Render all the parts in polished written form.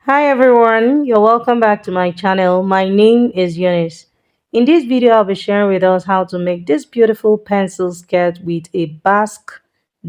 Hi everyone, you're welcome back to my channel. My name is Eunice. In this video, I'll be sharing with us how to make this beautiful pencil skirt with a basque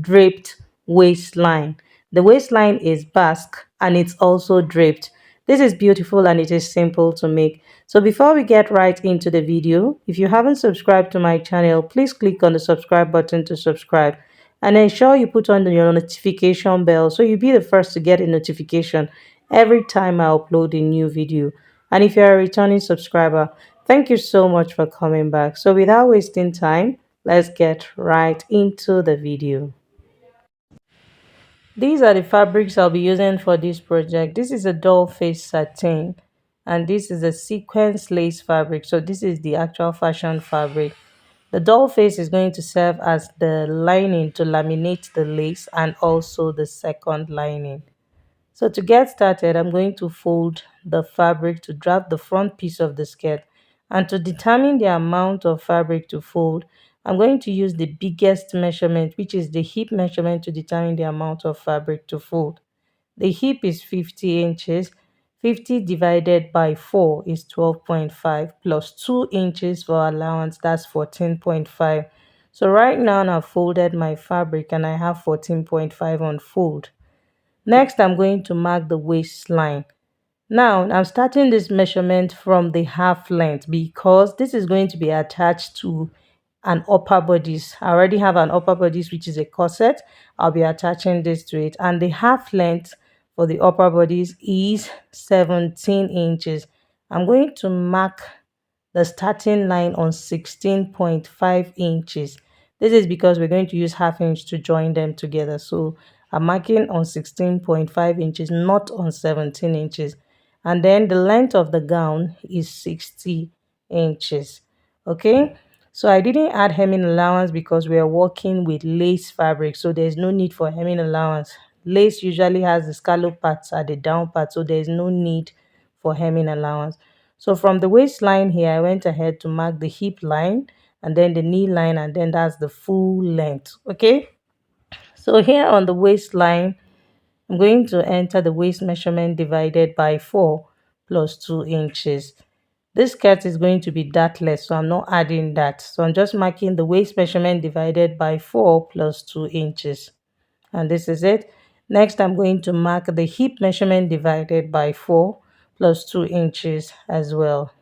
draped waistline. The waistline is basque and it's also draped. This is beautiful and it is simple to make. So before we get right into the video, if you haven't subscribed to my channel, please click on the subscribe button to subscribe and ensure you put on your notification bell so you'll be the first to get a notification every time I upload a new video. And if you're a returning subscriber, thank you so much for coming back. So without wasting time, let's get right into the video. These are the fabrics I'll be using for this project. This is a doll face satin and this is a sequence lace fabric. So this is the actual fashion fabric. The doll face is going to serve as the lining to laminate the lace and also the second lining. So to get started, I'm going to fold the fabric to draft the front piece of the skirt. And to determine the amount of fabric to fold, I'm going to use the biggest measurement, which is the hip measurement, to determine the amount of fabric to fold. The hip is 50 inches. 50 divided by 4 is 12.5 plus 2 inches for allowance, that's 14.5. So right now I've folded my fabric and I have 14.5 on fold. Next, I'm going to mark the waistline. Now, I'm starting this measurement from the half length because this is going to be attached to an upper bodice. I already have an upper bodice, which is a corset. I'll be attaching this to it. And the half length for the upper bodice is 17 inches. I'm going to mark the starting line on 16.5 inches. This is because we're going to use half inch to join them together. So I'm marking on 16.5 inches, not on 17 inches. And then the length of the gown is 60 inches. Okay. So I didn't add hemming allowance because we are working with lace fabric. So there's no need for hemming allowance. Lace usually has the scallop parts at the down part. So there's no need for hemming allowance. So from the waistline here, I went ahead to mark the hip line and then the knee line, and then that's the full length. Okay. So here on the waistline, I'm going to enter the waist measurement divided by 4 plus 2 inches. This skirt is going to be dartless, so I'm not adding that. So I'm just marking the waist measurement divided by 4 plus 2 inches. And this is it. Next, I'm going to mark the hip measurement divided by 4 plus 2 inches as well.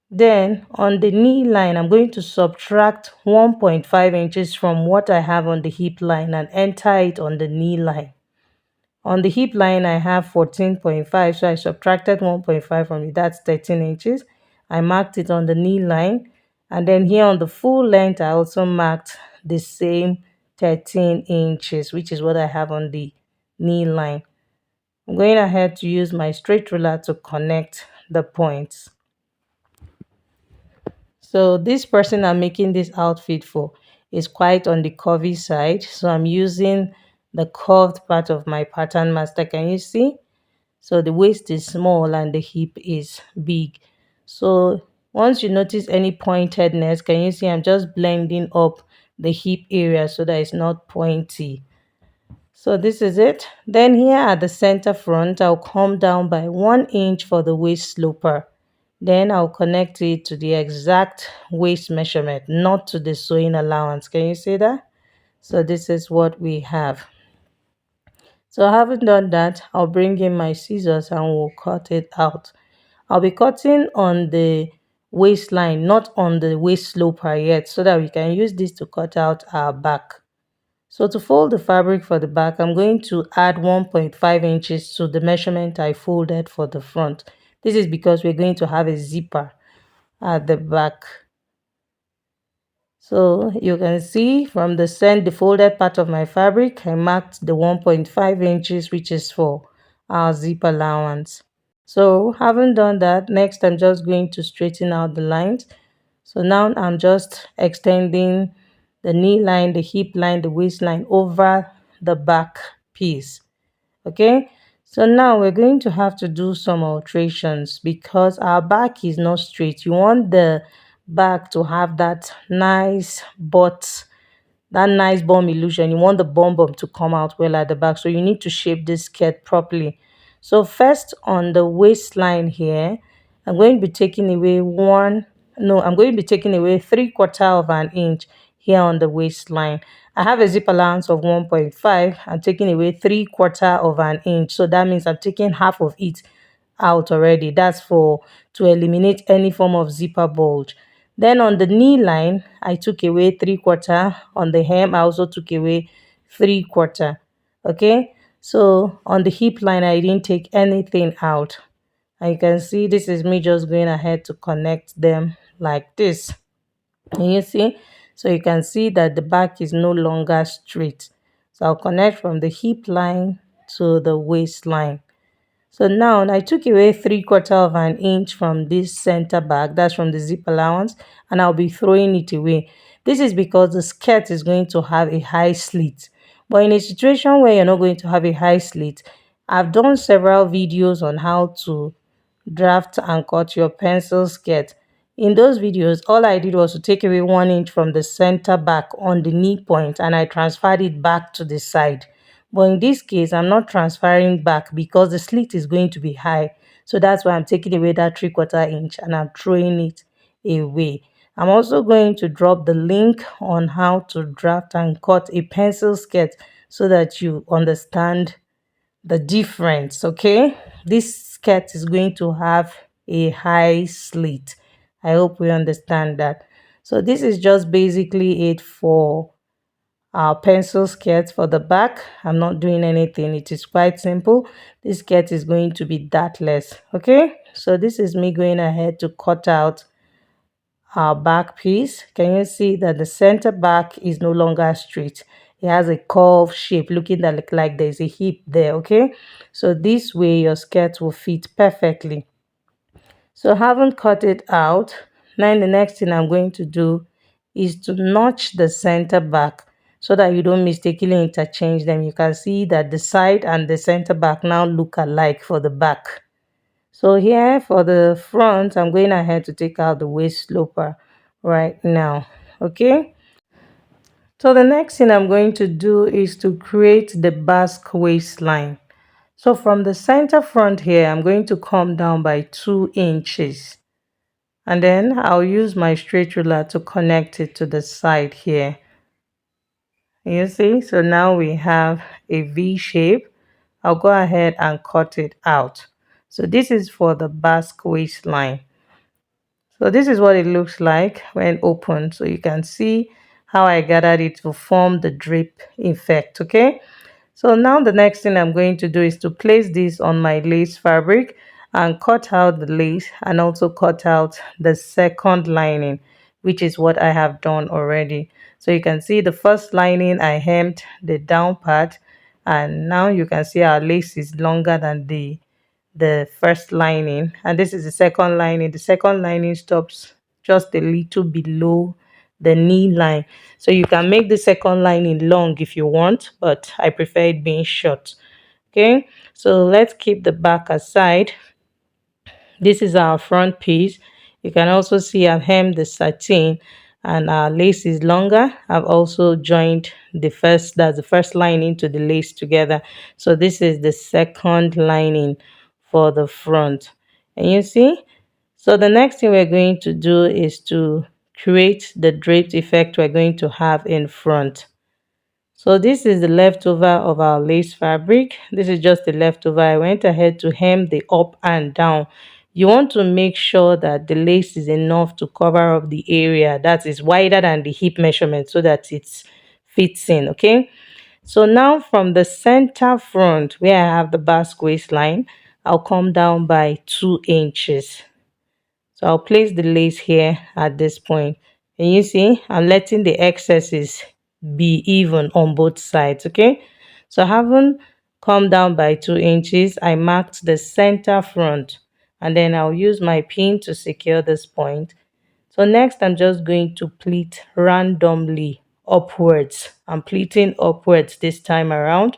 Then on the knee line, I'm going to subtract 1.5 inches from what I have on the hip line and enter it on the knee line. On the hip line, I have 14.5, so I subtracted 1.5 from it, that's 13 inches. I marked it on the knee line, and then here on the full length, I also marked the same 13 inches, which is what I have on the knee line. I'm going ahead to use my straight ruler to connect the points. So this person I'm making this outfit for is quite on the curvy side. So I'm using the curved part of my pattern master. Can you see? So the waist is small and the hip is big. So once you notice any pointedness, can you see I'm just blending up the hip area so that it's not pointy. So this is it. Then here at the center front, I'll come down by 1 inch for the waist sloper. Then I'll connect it to the exact waist measurement, not to the sewing allowance. Can you see that? So this is what we have. So having done that, I'll bring in my scissors and we'll cut it out. I'll be cutting on the waistline, not on the waist sloper yet, so that we can use this to cut out our back. So to fold the fabric for the back, I'm going to add 1.5 inches to the measurement I folded for the front. This is because we're going to have a zipper at the back. So you can see from the folded part of my fabric, I marked the 1.5 inches, which is for our zip allowance. So having done that, next I'm just going to straighten out the lines. So now I'm just extending the knee line, the hip line, the waistline over the back piece. Okay, so now we're going to have to do some alterations because our back is not straight. You want the back to have that nice butt, that nice bum illusion. You want the bum to come out well at the back, so you need to shape this skirt properly. So first on the waistline here, I'm going to be taking away one, no, I'm going to be taking away 3/4 of an inch here on the waistline. I have a zip allowance of 1.5. I'm taking away 3/4 of an inch. So that means I'm taking half of it out already. That's for to eliminate any form of zipper bulge. Then on the knee line, I took away 3/4. On the hem, I also took away 3/4. Okay, so on the hip line, I didn't take anything out. And you can see this is me just going ahead to connect them like this. And you see, so you can see that the back is no longer straight. So I'll connect from the hip line to the waistline. So now I took away 3/4 of an inch from this center back, that's from the zip allowance, and I'll be throwing it away. This is because the skirt is going to have a high slit. But in a situation where you're not going to have a high slit, I've done several videos on how to draft and cut your pencil skirt. In those videos, all I did was to take away 1 inch from the center back on the knee point and I transferred it back to the side. But in this case, I'm not transferring back because the slit is going to be high. So that's why I'm taking away that 3/4 inch and I'm throwing it away. I'm also going to drop the link on how to draft and cut a pencil skirt so that you understand the difference. Okay, this skirt is going to have a high slit. I hope we understand that. So this is just basically it for our pencil skirt for the back. I'm not doing anything, it is quite simple. This skirt is going to be dartless. Okay, so this is me going ahead to cut out our back piece. Can you see that the center back is no longer straight? It has a curved shape, looking like there's a hip there. Okay, so this way your skirt will fit perfectly. So having cut it out, now the next thing I'm going to do is to notch the center back so that you don't mistakenly interchange them. You can see that the side and the center back now look alike for the back. So here for the front, I'm going ahead to take out the waist sloper right now. Okay. So the next thing I'm going to do is to create the basque waistline. So from the center front here, I'm going to come down by 2 inches. And then I'll use my straight ruler to connect it to the side here. You see, so now we have a V shape. I'll go ahead and cut it out. So this is for the basque waistline. So this is what it looks like when open. So you can see how I gathered it to form the drape effect. Okay. So now the next thing I'm going to do is to place this on my lace fabric and cut out the lace and also cut out the second lining, which is what I have done already. So you can see the first lining I hemmed the down part, and now you can see our lace is longer than the first lining, and this is the second lining. The second lining stops just a little below the knee line, so you can make the second lining long if you want, but I prefer it being short. Okay, so let's keep the back aside. This is our front piece. You can also see I've hemmed the satin and our lace is longer. I've also joined that's the first lining to the lace together. So this is the second lining for the front. And you see, so the next thing we're going to do is to create the draped effect we're going to have in front. So this is the leftover of our lace fabric. This is just the leftover. I went ahead to hem the up and down. You want to make sure that the lace is enough to cover up the area that is wider than the hip measurement so that it fits in. Okay. So now from the center front where I have the basque waistline, I'll come down by 2 inches. So I'll place the lace here at this point. And you see, I'm letting the excesses be even on both sides. Okay. So having come down by 2 inches, I marked the center front. And then I'll use my pin to secure this point. So next, I'm just going to pleat randomly upwards. I'm pleating upwards this time around.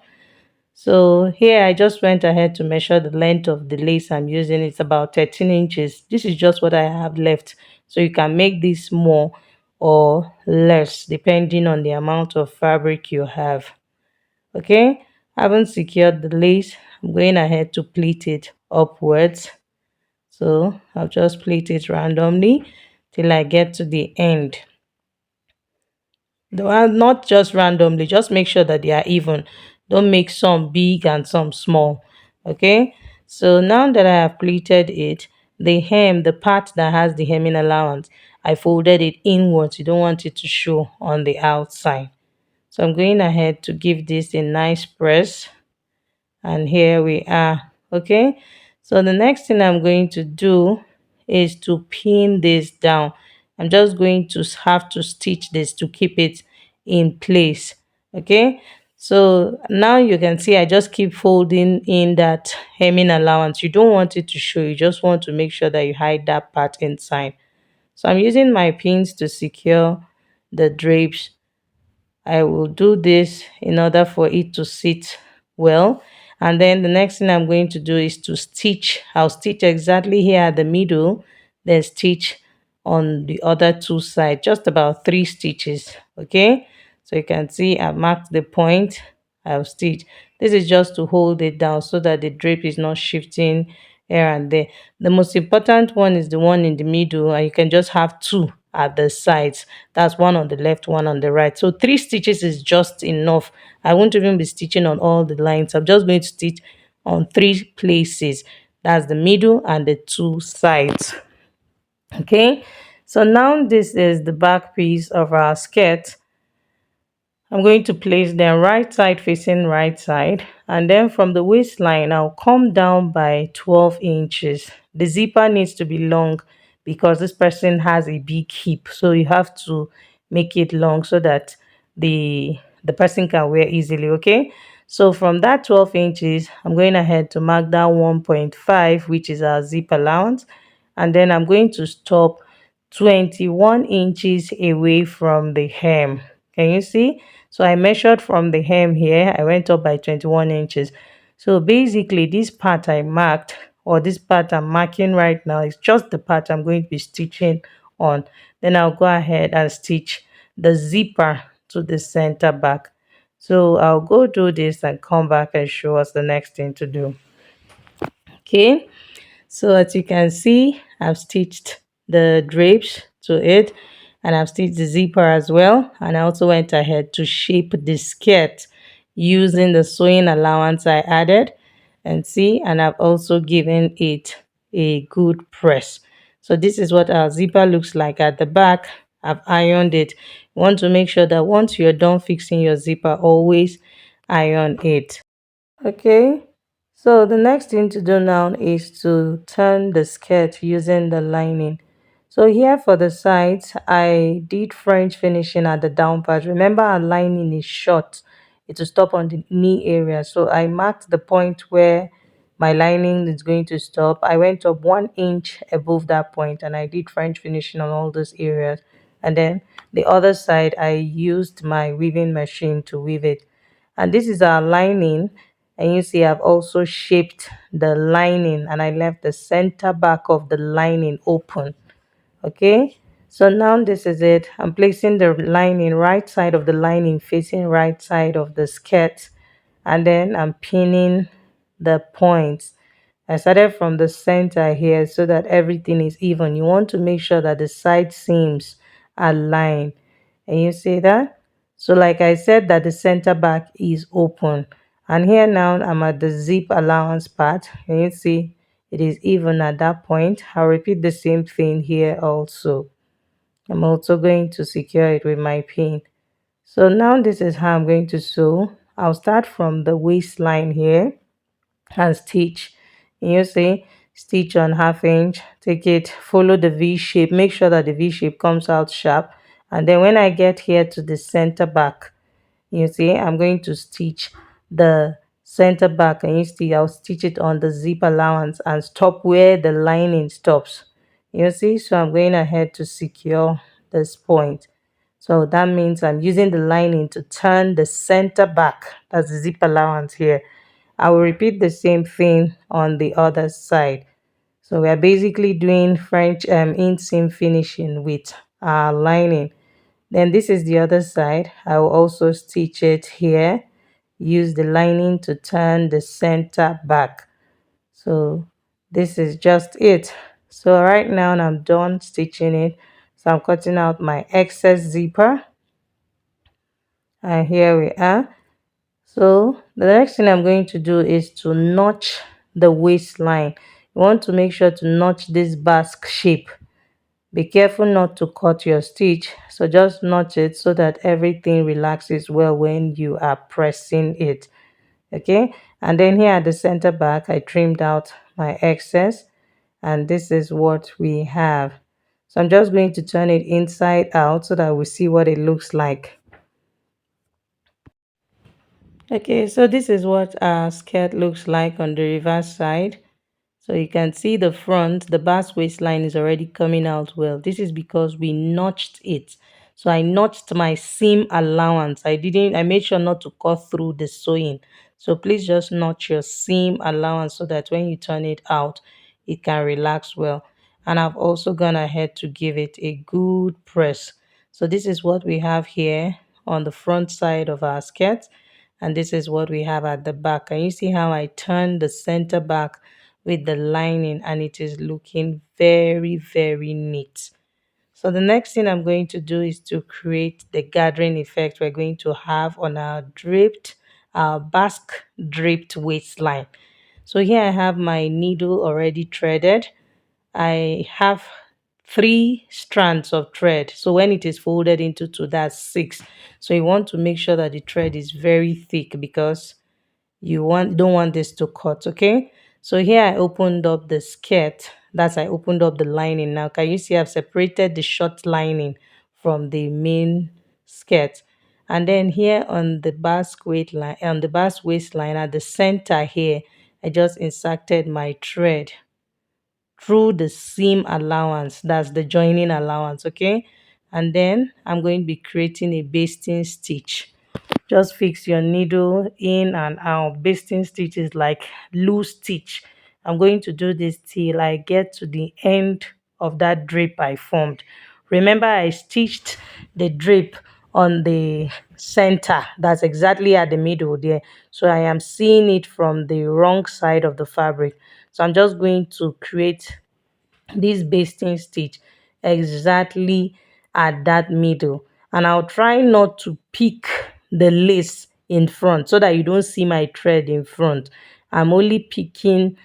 So here I just went ahead to measure the length of the lace I'm using. It's about 13 inches. This is just what I have left. So you can make this more or less depending on the amount of fabric you have. Okay, I haven't secured the lace. I'm going ahead to pleat it upwards. So I'll just pleat it randomly till I get to the end. Not just randomly, just make sure that they are even. Don't make some big and some small. Okay. So now that I have pleated it, the hem, the part that has the hemming allowance, I folded it inwards. You don't want it to show on the outside. So I'm going ahead to give this a nice press, and here we are. Okay, so the next thing I'm going to do is to pin this down. I'm just going to have to stitch this to keep it in place. Okay, so now you can see I just keep folding in that hemming allowance. You don't want it to show, you just want to make sure that you hide that part inside. So I'm using my pins to secure the drapes. I will do this in order for it to sit well. And then the next thing I'm going to do is to stitch. I'll stitch exactly here at the middle, then stitch on the other two sides, just about 3 stitches. Okay, so you can see I marked the point. I'll stitch. This is just to hold it down so that the drape is not shifting here and there. The most important one is the one in the middle, and you can just have 2 at the sides. That's one on the left, one on the right. So 3 stitches is just enough. I won't even be stitching on all the lines. I'm just going to stitch on 3 places. That's the middle and the 2 sides. Okay, so now this is the back piece of our skirt. I'm going to place them right side facing right side, and then from the waistline I'll come down by 12 inches. The zipper needs to be long because this person has a big hip, so you have to make it long so that the person can wear easily. Okay, so from that 12 inches I'm going ahead to mark down 1.5, which is our zip allowance, and then I'm going to stop 21 inches away from the hem. Can you see? So I measured from the hem here, I went up by 21 inches. So basically this part I marked, or this part I'm marking right now, is just the part I'm going to be stitching on. Then I'll go ahead and stitch the zipper to the center back. So I'll go do this and come back and show us the next thing to do. Okay, so as you can see, I've stitched the drapes to it, and I've stitched the zipper as well. And I also went ahead to shape the skirt using the sewing allowance I added. And see, and I've also given it a good press. So this is what our zipper looks like at the back. I've ironed it. You want to make sure that once you're done fixing your zipper, always iron it. Okay, so the next thing to do now is to turn the skirt using the lining. So here for the sides, I did French finishing at the down part. Remember, our lining is short. It will stop on the knee area. So I marked the point where my lining is going to stop. I went up 1 inch above that point, and I did French finishing on all those areas. And then the other side, I used my weaving machine to weave it. And this is our lining, and you see I've also shaped the lining, and I left the center back of the lining open. Okay, so now this is it. I'm placing the lining right side of the lining facing right side of the skirt, and then I'm pinning the points. I started from the center here so that everything is even. You want to make sure that the side seams are lined, and you see that. So like I said, that the center back is open, and here now I'm at the zip allowance part, and you see it is even at that point. I'll repeat the same thing here also. I'm also going to secure it with my pin. So now this is how I'm going to sew. I'll start from the waistline here and stitch. You see, stitch on 1/2 inch, take it, follow the V shape, make sure that the V shape comes out sharp. And then when I get here to the center back, you see I'm going to stitch the center back, and you see I'll stitch it on the zip allowance and stop where the lining stops. You see, so I'm going ahead to secure this point. So that means I'm using the lining to turn the center back. That's the zip allowance here. I will repeat the same thing on the other side. So we are basically doing French inseam finishing with our lining. Then this is the other side. I will also stitch it here use the lining to turn the center back. So this is just it. So right now I'm done stitching it. So I'm cutting out my excess zipper, and here we are. So the next thing I'm going to do is to notch the waistline. You want to make sure to notch this basque shape. Be careful not to cut your stitch, so just notch it so that everything relaxes well when you are pressing it. Okay, and then here at the center back I trimmed out my excess, and this is what we have. So I'm just going to turn it inside out so that we see what it looks like. Okay, so this is what our skirt looks like on the reverse side. So you can see the front, the bust waistline is already coming out well. This is because we notched it. So I notched my seam allowance. I made sure not to cut through the sewing. So please just notch your seam allowance so that when you turn it out, it can relax well. And I've also gone ahead to give it a good press. So this is what we have here on the front side of our skirt. And this is what we have at the back. And you see how I turned the center back with the lining, and it is looking very, very neat. So the next thing I'm going to do is to create the gathering effect we're going to have on our basque draped waistline. So here I have my needle already threaded. I have 3 strands of thread. So when it is folded into two, that's 6. So you want to make sure that the thread is very thick because you don't want this to cut. Okay, so here I opened up the skirt. I opened up the lining. Now can you see I've separated the short lining from the main skirt? And then here on the basque waistline at the center here, I just inserted my thread through the seam allowance, that's the joining allowance. Okay, and then I'm going to be creating a basting stitch. Just fix your needle in and out. Basting stitch is like loose stitch. I'm going to do this till I get to the end of that drape I formed. Remember, I stitched the drape on the center. That's exactly at the middle there. So I am seeing it from the wrong side of the fabric. So I'm just going to create this basting stitch exactly at that middle, and I'll try not to pick the lace in front so that you don't see my thread in front. I'm only picking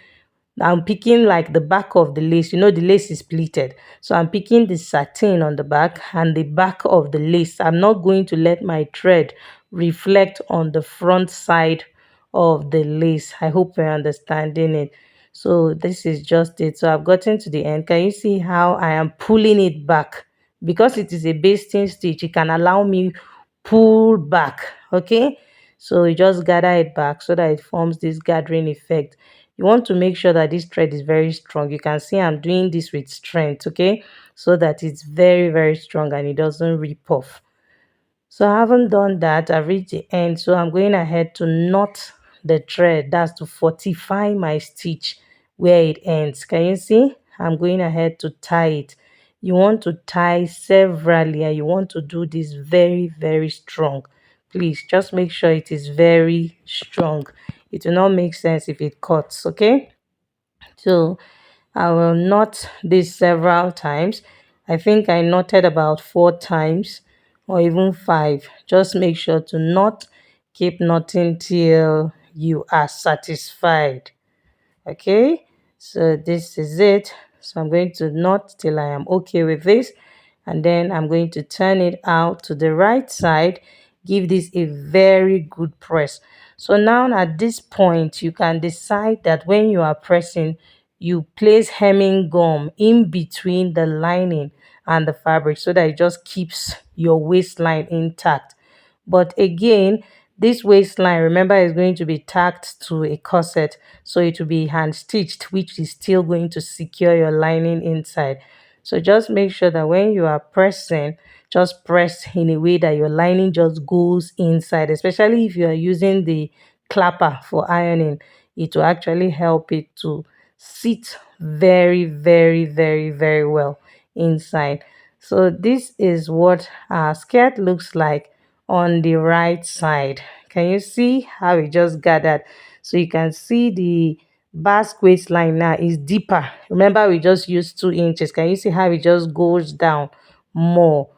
I'm picking like the back of the lace. You know, the lace is pleated. So I'm picking the satin on the back and the back of the lace. I'm not going to let my thread reflect on the front side of the lace. I hope you're understanding it. So this is just it. So I've gotten to the end. Can you see how I am pulling it back? Because it is a basting stitch, it can allow me pull back. Okay, so you just gather it back so that it forms this gathering effect. You want to make sure that this thread is very strong. You can see I'm doing this with strength. Okay, so that it's very, very strong and it doesn't rip off. So I haven't done that. I've reached the end. So I'm going ahead to knot the thread. That's to fortify my stitch where it ends. Can you see? I'm going ahead to tie it. You want to tie severally and you want to do this very, very strong. Please just make sure it is very strong. It will not make sense if it cuts. Okay. So I will knot this several times. I think I knotted about 4 times or even 5. Just make sure to knot, keep knotting till you are satisfied. Okay, so this is it. So I'm going to knot till I am okay with this, and then I'm going to turn it out to the right side. Give this a very good press. So now at this point you can decide that when you are pressing, you place hemming gum in between the lining and the fabric so that it just keeps your waistline intact. But again, this waistline, remember, is going to be tacked to a corset. So it will be hand stitched, which is still going to secure your lining inside. So just make sure that when you are pressing, just press in a way that your lining just goes inside, especially if you are using the clapper for ironing. It will actually help it to sit very, very, very, very well inside. So this is what our skirt looks like on the right side. Can you see how it just gathered? So you can see the basque waistline now is deeper. Remember, we just used 2 inches. Can you see how it just goes down more?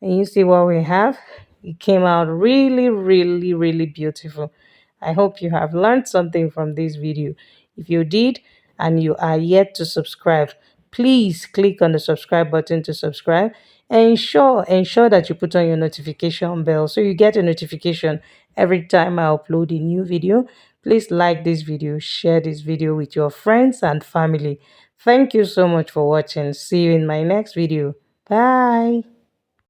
And you see what we have? It came out really, really, really beautiful. I hope you have learned something from this video. If you did and you are yet to subscribe, please click on the subscribe button to subscribe, and ensure that you put on your notification bell so you get a notification every time I upload a new video. Please like this video, share this video with your friends and family. Thank you so much for watching. See you in my next video. Bye.